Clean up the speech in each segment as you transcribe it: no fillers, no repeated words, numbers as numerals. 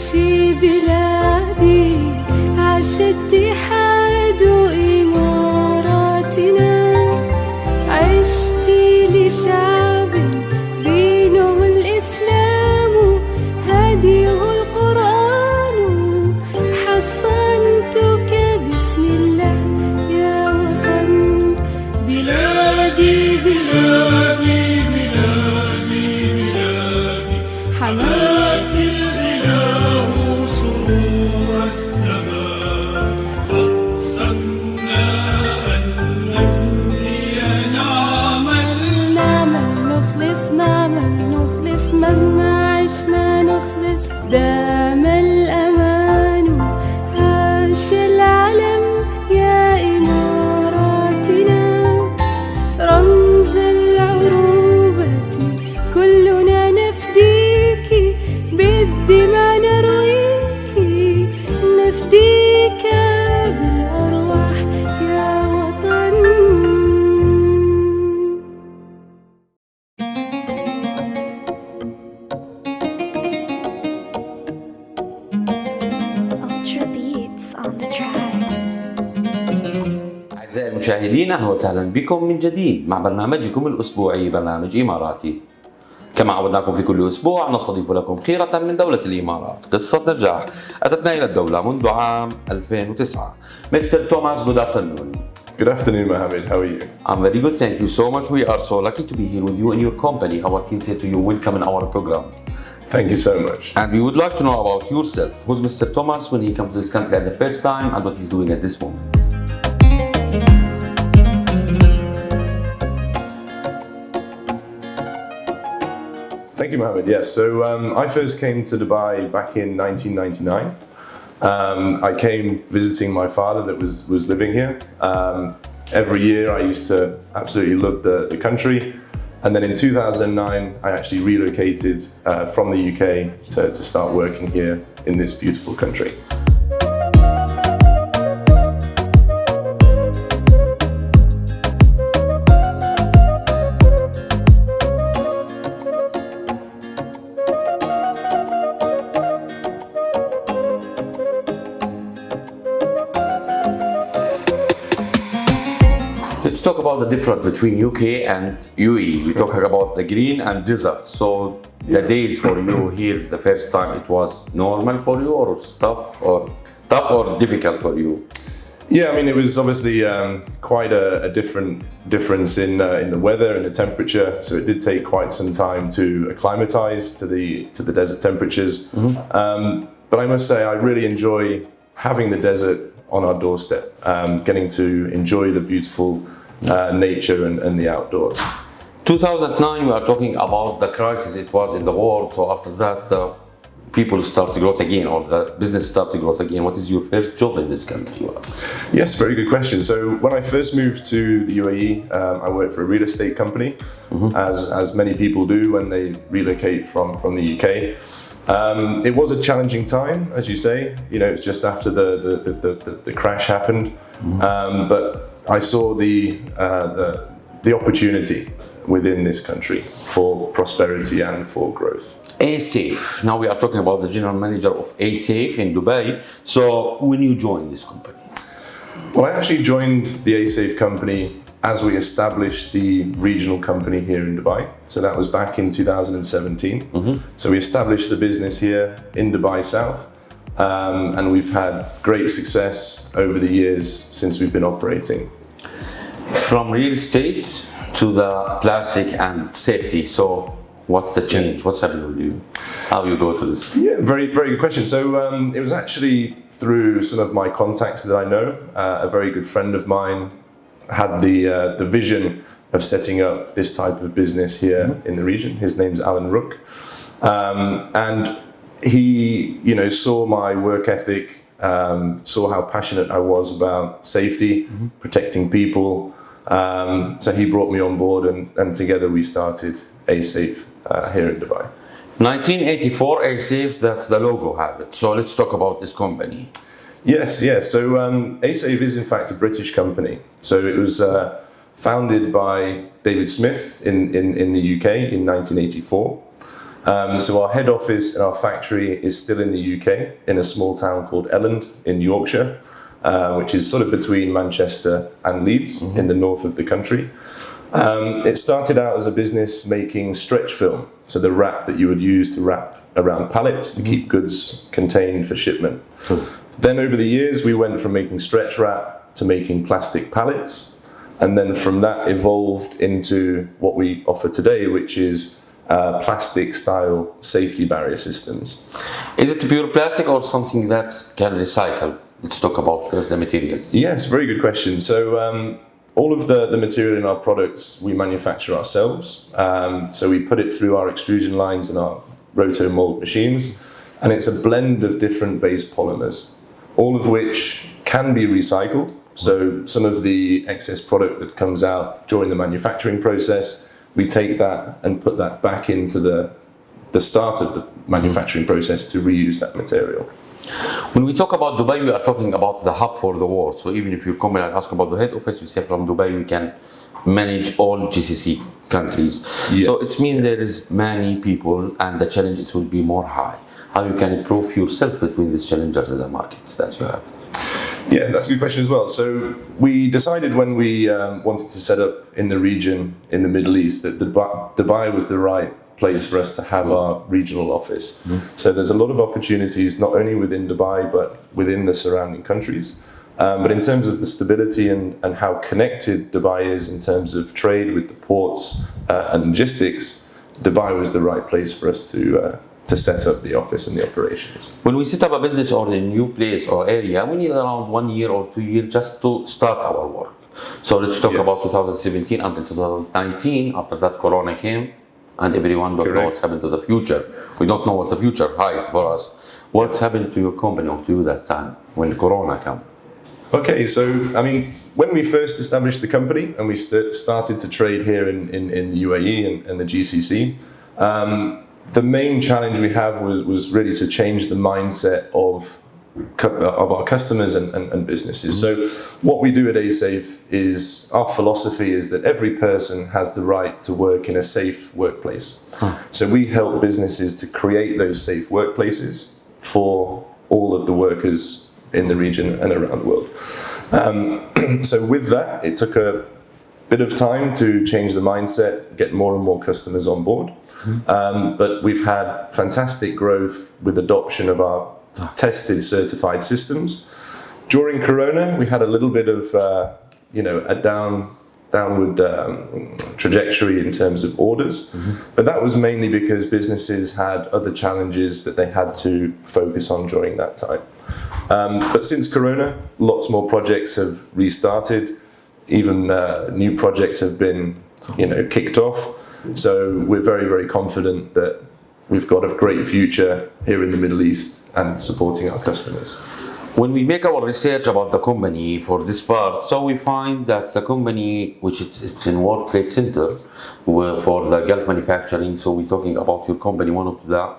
عشي بلادي عاش اتحاد إماراتنا عشت لشعب دينه الإسلام هديه القرآن حصنتك بسم الله يا وطن بلادي بلادي بلادي بلادي حماك الإله شرور السماء أقسمنا أن نبني نعمل نخلص مهما عشنا نخلص دام الأمان عاش العلم يا إماراتنا رمز العروبة كلنا نفديك بالدماء نرويك نفديك بالأرواح يا وطن. Ultra beats on the track. أعزائي المشاهدين، أهلا وسهلا بكم من جديد مع برنامجكم الأسبوعي برنامج إماراتي. كما عودناكم في كل أسبوع نستضيف لكم خيرة من دولة الإمارات، قصة نجاح أتتنا إلى الدولة منذ عام 2009. Mr. Thomas, good afternoon. Good afternoon, Mohammed. How are you? I'm very good, thank you so much. We are so lucky to be here with you in your company. Our team said to you, welcome in our program. Thank you so much. And we would like to know about yourself. Who's Mr. Thomas when he comes to this country at the first time and what he's doing at this moment? Thank you, Mohammed. Yes, so I first came to Dubai back in 1999. I came visiting my father that was living here. Every year I used to absolutely love the country. And then in 2009, I actually relocated from the UK to start working here in this beautiful country. Let's talk about the difference between UK and UAE. We're talking about the green and desert. So the days for you here the first time, it was normal for you or tough or difficult for you? Yeah, I mean, it was obviously quite a difference in the weather and the temperature. So it did take quite some time to acclimatize to the desert temperatures. But I must say, I really enjoy having the desert on our doorstep, getting to enjoy the beautiful nature and the outdoors. 2009, we are talking about the crisis it was in the world. So after that, people start to growth again, or the business start to growth again. What is your first job in this country? Yes, very good question. So when I first moved to the UAE, I worked for a real estate company, as many people do when they relocate from the UK. It was a challenging time, as you say. You know, it's just after the crash happened, but I saw the opportunity within this country for prosperity and for growth. A-Safe. Now we are talking about the general manager of A-Safe in Dubai. So when you joined this company? Well, I actually joined the A-Safe company as we established the regional company here in Dubai. So that was back in 2017. So we established the business here in Dubai South. And we've had great success over the years since we've been operating. From real estate to the plastic and safety. So what's the change? What's happening with you? How you go to this? Yeah, very, very good question. So it was actually through some of my contacts that I know. A very good friend of mine had the vision of setting up this type of business here in the region. His name's Alan Rook. And he, saw my work ethic, saw how passionate I was about safety, protecting people. So he brought me on board and together we started A-Safe here in Dubai. 1984 A-Safe, that's the logo have it. So let's talk about this company. Yes. So A-Safe is in fact a British company. So it was founded by David Smith in the UK in 1984. So our head office and our factory is still in the UK, in a small town called Elland in Yorkshire, which is sort of between Manchester and Leeds in the north of the country. It started out as a business making stretch film, so the wrap that you would use to wrap around pallets to keep goods contained for shipment. Then over the years, we went from making stretch wrap to making plastic pallets, and then from that evolved into what we offer today, which is plastic-style safety barrier systems. Is it pure plastic or something that can recycle? Let's talk about first the materials. Yes, very good question. So all of the material in our products we manufacture ourselves. So we put it through our extrusion lines and our roto mold machines, and it's a blend of different base polymers, all of which can be recycled. So some of the excess product that comes out during the manufacturing process, we take that and put that back into the start of the manufacturing process to reuse that material. When we talk about Dubai, we are talking about the hub for the world. So even if your company asks about the head office, we say from Dubai we can manage all GCC countries. Yes. So it means there is many people and the challenges will be more high. How you can improve yourself between these challenges in the markets that you have? Yeah, that's a good question as well. So we decided when we wanted to set up in the region in the Middle East that Dubai was the right place for us to have our regional office. So there's a lot of opportunities not only within Dubai but within the surrounding countries. But in terms of the stability and how connected Dubai is in terms of trade with the ports and logistics, Dubai was the right place for us to set up the office and the operations. When we set up a business or a new place or area, we need around 1 year or 2 years just to start our work. So let's talk about 2017 until 2019. After that, Corona came, and everyone don't know what's happened to the future. We don't know what the future hides for us. What's happened to your company or to you that time when Corona came? Okay, so I mean, when we first established the company and we started to trade here in the UAE and the GCC, the main challenge we have was really to change the mindset of our customers and businesses. So what we do at ASafe is, our philosophy is that every person has the right to work in a safe workplace. So we help businesses to create those safe workplaces for all of the workers in the region and around the world. So with that, it took a bit of time to change the mindset, get more and more customers on board. But we've had fantastic growth with adoption of our tested, certified systems. During Corona, we had a little bit of, a downward trajectory in terms of orders, but that was mainly because businesses had other challenges that they had to focus on during that time. But since Corona, lots more projects have restarted. Even new projects have been, kicked off. So we're very, very confident that we've got a great future here in the Middle East and supporting our customers. When we make our research about the company for this part, so we find that the company, which it's in World Trade Center for the Gulf manufacturing, so we're talking about your company, one of the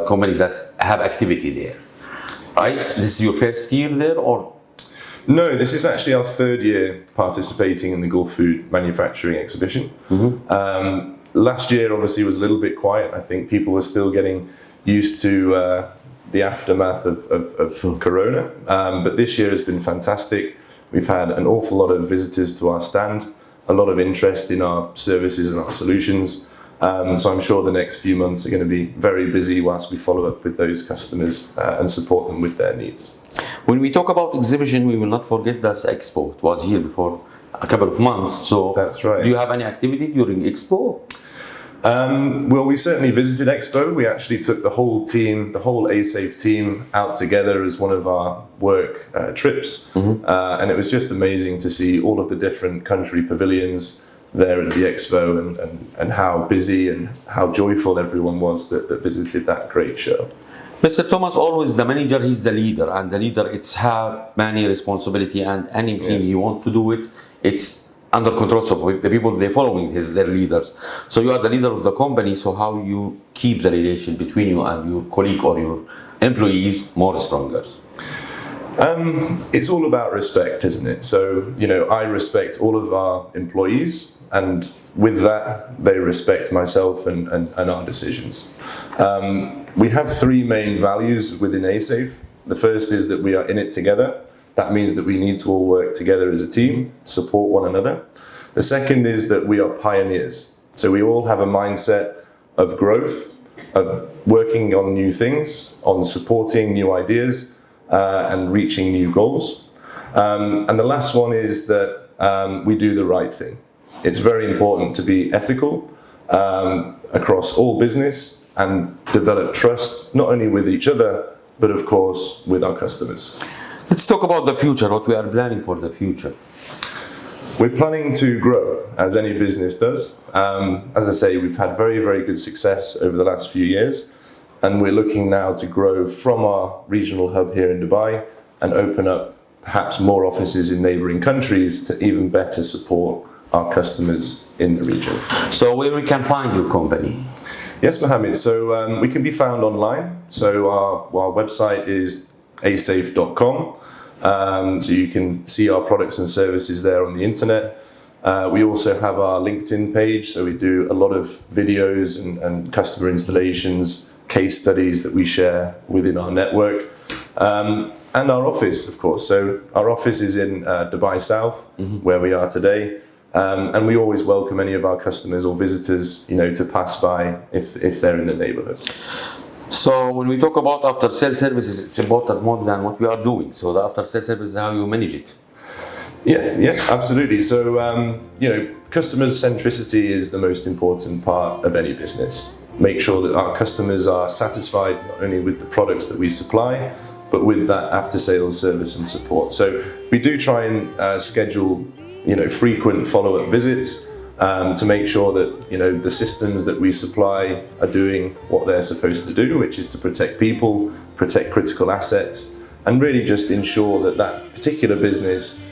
companies that have activity there, right? This is your first year there, or? No, this is actually our third year participating in the Gulf Food Manufacturing Exhibition. Last year, obviously, was a little bit quiet. I think people were still getting used to the aftermath of Corona. But this year has been fantastic. We've had an awful lot of visitors to our stand, a lot of interest in our services and our solutions. So I'm sure the next few months are going to be very busy whilst we follow up with those customers and support them with their needs. When we talk about exhibition, we will not forget that Expo. It was here before a couple of months. So that's right. Do you have any activity during Expo? Well, we certainly visited Expo. We actually took the whole team, the whole ASafe team, out together as one of our work trips. And it was just amazing to see all of the different country pavilions there at the Expo and how busy and how joyful everyone was that visited that great show. Mr. Thomas, always the manager, he's the leader, and the leader, it's have many responsibility, and anything he wants to do it's under control. So the people they following their leaders. So you are the leader of the company. So how you keep the relation between you and your colleague or your employees more stronger? It's all about respect, isn't it? So I respect all of our employees, and with that, they respect myself and our decisions. We have three main values within ASAFE. The first is that we are in it together. That means that we need to all work together as a team, support one another. The second is that we are pioneers. So we all have a mindset of growth, of working on new things, on supporting new ideas, and reaching new goals. And the last one is that we do the right thing. It's very important to be ethical across all business and develop trust, not only with each other, but of course with our customers. Let's talk about the future, what we are planning for the future. We're planning to grow, as any business does. As I say, we've had very, very good success over the last few years, and we're looking now to grow from our regional hub here in Dubai and open up perhaps more offices in neighbouring countries to even better support our customers in the region. So where we can find your company? Yes, Mohammed. So we can be found online. So our website is asafe.com. So you can see our products and services there on the internet. We also have our LinkedIn page. So we do a lot of videos and customer installations, case studies that we share within our network. And our office, of course. So our office is in Dubai South, where we are today. And we always welcome any of our customers or visitors, to pass by if they're in the neighborhood. So when we talk about after sales services, it's important more than what we are doing. So the after sales service is how you manage it. Yeah, absolutely. So, customer centricity is the most important part of any business. Make sure that our customers are satisfied not only with the products that we supply, but with that after sales service and support. So we do try and schedule frequent follow-up visits to make sure that the systems that we supply are doing what they're supposed to do, which is to protect people, protect critical assets, and really just ensure that that particular business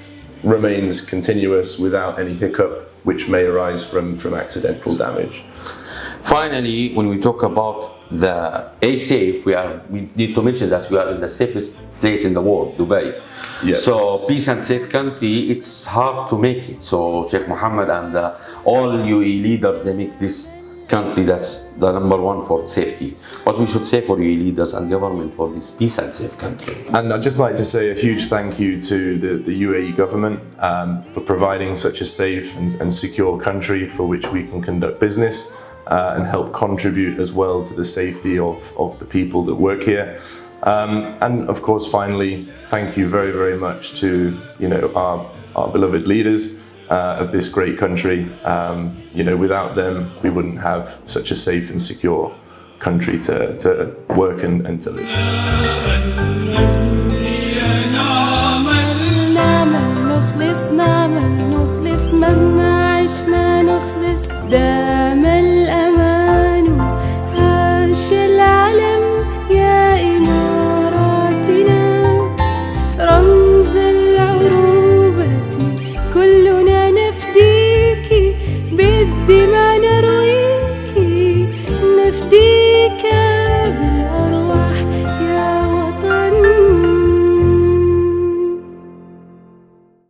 remains continuous without any hiccup which may arise from accidental damage. Finally, when we talk about the ASAFE, we need to mention that we are in the safest place in the world, Dubai. Yes. So peace and safe country, it's hard to make it. So Sheikh Mohammed and all UAE leaders, they make this country that's the number one for safety. What we should say for UAE leaders and government for this peace and safe country. And I'd just like to say a huge thank you to the UAE government for providing such a safe and secure country for which we can conduct business and help contribute as well to the safety of the people that work here. And of course, finally, thank you very, very much to our beloved leaders of this great country. Without them, we wouldn't have such a safe and secure country to work and to live.